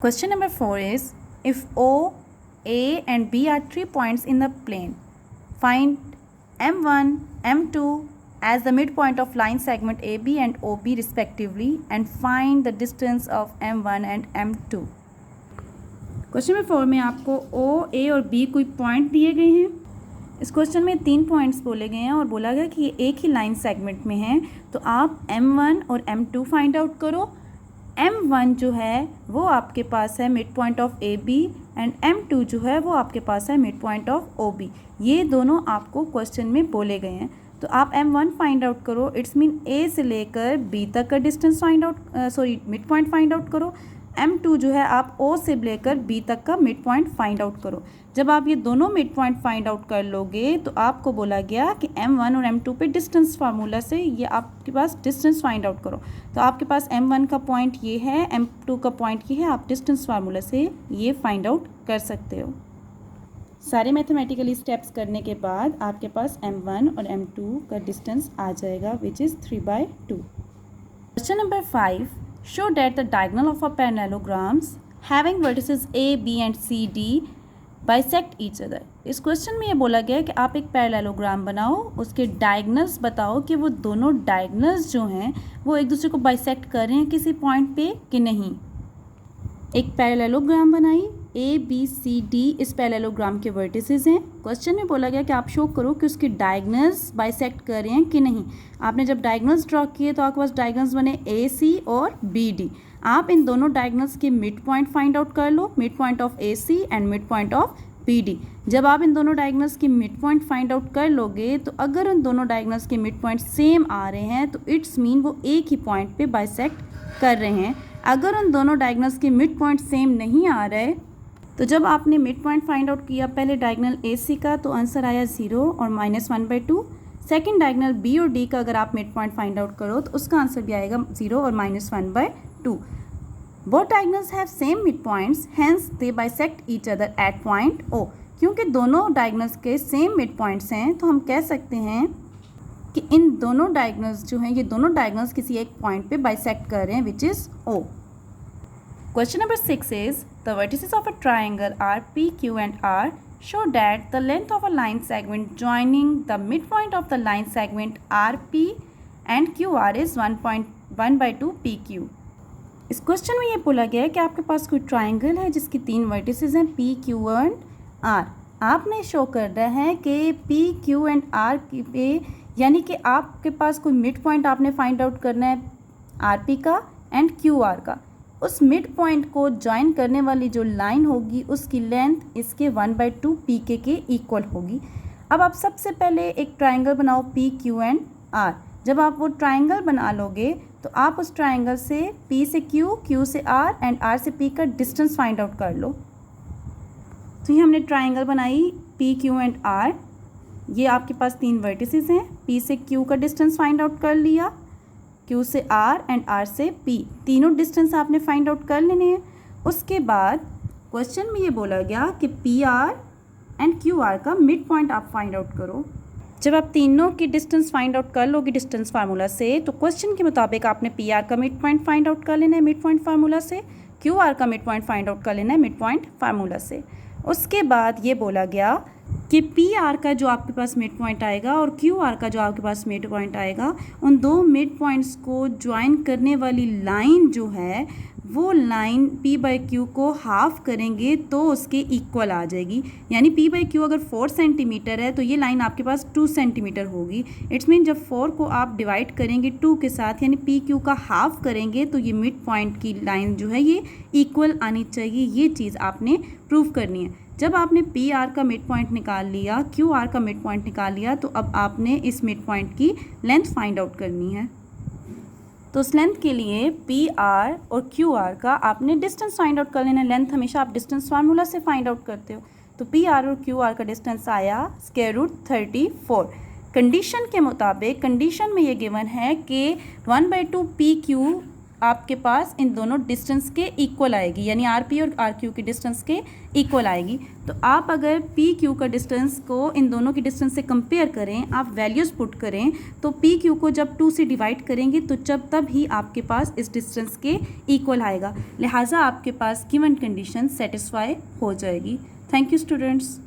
Question number 4 is, if O, A and B are 3 points in the plane, find M1, M2 as the midpoint of line segment AB and OB respectively and find the distance of M1 and M2. Question number 4 में आपको O, A और B कोई point दिए गए हैं। इस question में 3 points बोले गए हैं और बोला गया कि ये एक ही लाइन सेगमेंट में हैं, तो आप M1 और M2 फाइंड आउट करो। M1 जो है वो आपके पास है mid point of AB and M2 जो है वो आपके पास है मिड पॉइंट ऑफ OB। ये दोनों आपको क्वेश्चन में बोले गए हैं, तो आप M1 फाइंड आउट करो। इट्स मीन A से लेकर B तक का distance find out mid point find out करो। M2 जो है आप O से लेकर B तक का मिड पॉइंट फाइंड आउट करो। जब आप ये दोनों मिड पॉइंट फाइंड आउट कर लोगे तो आपको बोला गया कि M1 और M2 पे डिस्टेंस फार्मूला से ये आपके पास डिस्टेंस फाइंड आउट करो। तो आपके पास M1 का पॉइंट ये है, M2 का पॉइंट ये है, आप डिस्टेंस फार्मूला से ये फाइंड आउट कर सकते हो। सारे मैथमेटिकली स्टेप्स करने के बाद आपके पास M1 और M2 का डिस्टेंस आ जाएगा, which is 3/2। Question number 5, show that the diagonal of a parallelograms having vertices A, B and C, D bisect each other। इस क्वेश्चन में ये बोला गया है कि आप एक पैरेललोग्राम बनाओ, उसके डायगनल्स बताओ कि वो दोनों डायगनल्स जो हैं वो एक दूसरे को बाइसेक्ट कर रहे हैं किसी पॉइंट पे कि नहीं। एक पैरेललोग्राम बनाई, A, B, C, D इस पैरेललोग्राम के वर्टिसेस हैं। क्वेश्चन में बोला गया कि आप शो करो कि उसके डायगनल्स बाइसेक्ट कर रहे हैं कि नहीं। आपने जब डायगनल्स ड्रॉ किए तो आपके पास डायगनल्स बने A, C और B, D। आप इन दोनों डायगनल्स के मिड पॉइंट फाइंड आउट कर लो, mid point of A, C and mid point of B, D। जब आप इन दोनों डायगनल्स के मिड पॉइंट फाइंड आउट कर लोगे तो अगर उन दोनों डायगनल्स के मिड पॉइंट सेम आ रहे हैं तो इट्स मीन वो एक ही पॉइंट पे बाइसेक्ट कर रहे हैं। अगर उन दोनों डायगनल्स के मिड पॉइंट सेम नहीं आ रहे तो जब आपने मिड पॉइंट फाइंड आउट किया पहले डायगनल AC का तो आंसर आया 0 और -1/2। सेकंड डायगनल B और D का अगर आप मिड पॉइंट फाइंड आउट करो तो उसका आंसर भी आएगा 0 और -1/2। Both diagonals have same mid points, hence they bisect each other at point O। क्योंकि दोनों डायगनल्स के सेम मिड पॉइंट्स हैं तो हम कह सकते हैं कि इन दोनों डायगनल्स जो हैं ये दोनों डायगनल्स किसी एक पॉइंट पे बाइसेक्ट कर रहे हैं, which is O। Question number 6 is, the vertices of a triangle are P, Q and R show that the length of a line segment joining the midpoint of the line segment RP and QR is 1/2 PQ। इस question में ये बोला गया है कि आपके पास कोई triangle है जिसकी 3 वर्टिसेस हैं P, Q एंड R। आपने शो करना है कि P, Q एंड R पे, यानी कि आपके पास कोई मिड पॉइंट आपने फाइंड आउट करना है RP का एंड QR का। उस मिड पॉइंट को ज्वाइन करने वाली जो लाइन होगी उसकी लेंथ इसके 1/2 PK के इक्वल होगी। अब आप सबसे पहले एक ट्राइंगल बनाओ P, Q एंड R। जब आप वो ट्राइंगल बना लोगे तो आप उस ट्राइंगल से P से Q, Q से R एंड R से P का डिस्टेंस फाइंड आउट कर लो। तो ये हमने ट्राइंगल बनाई P, Q एंड R। ये आपके पास 3 वर्टिसेस हैं। P से Q का डिस्टेंस फाइंड आउट कर लिया, Q से R एंड R से P, तीनों डिस्टेंस आपने फाइंड आउट कर लेने हैं। उसके बाद क्वेश्चन में ये बोला गया कि PR एंड QR का मिड पॉइंट आप फाइंड आउट करो। जब आप तीनों की डिस्टेंस फाइंड आउट कर लोगे डिस्टेंस फार्मूला से तो क्वेश्चन के मुताबिक आपने PR का मिड पॉइंट फाइंड आउट कर लेना है मिड पॉइंट फार्मूला से, QR का मिड पॉइंट फाइंड आउट कर लेना है मिड पॉइंट फार्मूला से। उसके बाद ये बोला गया कि PR का जो आपके पास मिड पॉइंट आएगा और QR का जो आपके पास मिड पॉइंट आएगा, उन दो मिड पॉइंट्स को ज्वाइन करने वाली लाइन जो है वो लाइन P/Q को हाफ करेंगे तो उसके इक्वल आ जाएगी। यानी P/Q अगर 4 सेंटीमीटर है तो ये लाइन आपके पास 2 सेंटीमीटर होगी। इट्स मीन जब 4 को आप डिवाइड करेंगे 2 के साथ यानी PQ का हाफ करेंगे तो ये मिड पॉइंट की लाइन जो है ये इक्वल आनी चाहिए। ये चीज़ आपने प्रूव करनी है। जब आपने PR का मिड पॉइंट निकाल लिया, QR का मिड पॉइंट निकाल लिया, तो अब आपने इस मिड पॉइंट की लेंथ फाइंड आउट करनी है। तो उस लेंथ के लिए PR और QR का आपने डिस्टेंस फाइंड आउट कर लेना। लेंथ हमेशा आप डिस्टेंस फार्मूला से फाइंड आउट करते हो। तो PR और QR का डिस्टेंस आया √34। कंडीशन के मुताबिक कंडीशन में ये गिवन है कि 1/2 PQ आपके पास इन दोनों डिस्टेंस के इक्वल आएगी, यानी आर पी और आर क्यू की डिस्टेंस के इक्वल आएगी। तो आप अगर पी क्यू का डिस्टेंस को इन दोनों की डिस्टेंस से कंपेयर करें, आप वैल्यूज़ पुट करें, तो पी क्यू को जब 2 से डिवाइड करेंगे तो तब ही आपके पास इस डिस्टेंस के इक्वल आएगा, लिहाजा आपके पास गिवन कंडीशन सेटिस्फाई हो जाएगी। Thank you students.